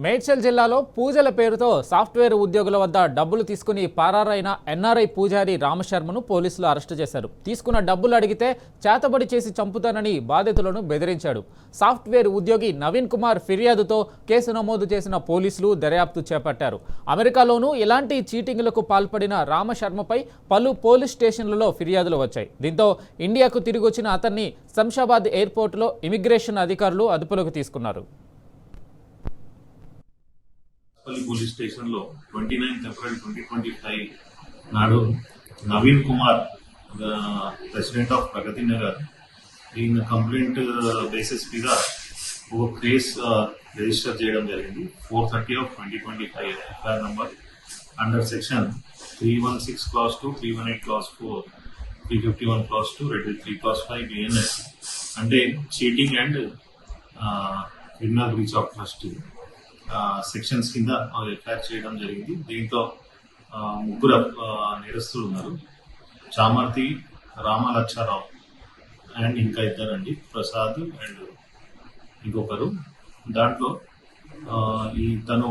మేడ్చల్ జిల్లాలో పూజల పేరుతో సాఫ్ట్వేర్ ఉద్యోగుల వద్ద డబ్బులు తీసుకుని పారారైన ఎన్ఆర్ఐ పూజారి రామశర్మను పోలీసులు అరెస్టు చేశారు. తీసుకున్న డబ్బులు అడిగితే చేతబడి చేసి చంపుతానని బాధితులను బెదిరించాడు. సాఫ్ట్వేర్ ఉద్యోగి నవీన్ కుమార్ ఫిర్యాదుతో కేసు నమోదు చేసిన పోలీసులు దర్యాప్తు చేపట్టారు. అమెరికాలోనూ ఇలాంటి చీటింగ్లకు పాల్పడిన రామశర్మపై పలు పోలీస్ స్టేషన్లలో ఫిర్యాదులు వచ్చాయి. దీంతో ఇండియాకు తిరిగి వచ్చిన అతన్ని శంషాబాద్ ఎయిర్పోర్టులో ఇమిగ్రేషన్ అధికారులు అదుపులోకి తీసుకున్నారు. పోలీస్ స్టేషన్ లో 29 ఏప్రిల్ 2025 నాడు నవీన్ కుమార్ ప్రెసిడెంట్ ఆఫ్ ప్రగతి నగర్ ఈయన కంప్లైంట్ బేసిస్ మీద ఒక కేసు రిజిస్టర్ చేయడం జరిగింది. 430/2025 FIR number under section 316 class 2, 318 class 4, 351 class 2, 3 class 5 BNS అంటే cheating and criminal breach of trust sections కింద ఎఫ్ఐఆర్ చేయడం జరిగింది. దీంతో ముగ్గురు నేరస్తులు ఉన్నారు. చామర్తి రామలక్షారావు అండ్ ఇంకా ఇద్దరండి, ప్రసాద్ అండ్ ఇంకొకరు. దాంట్లో ఈ తను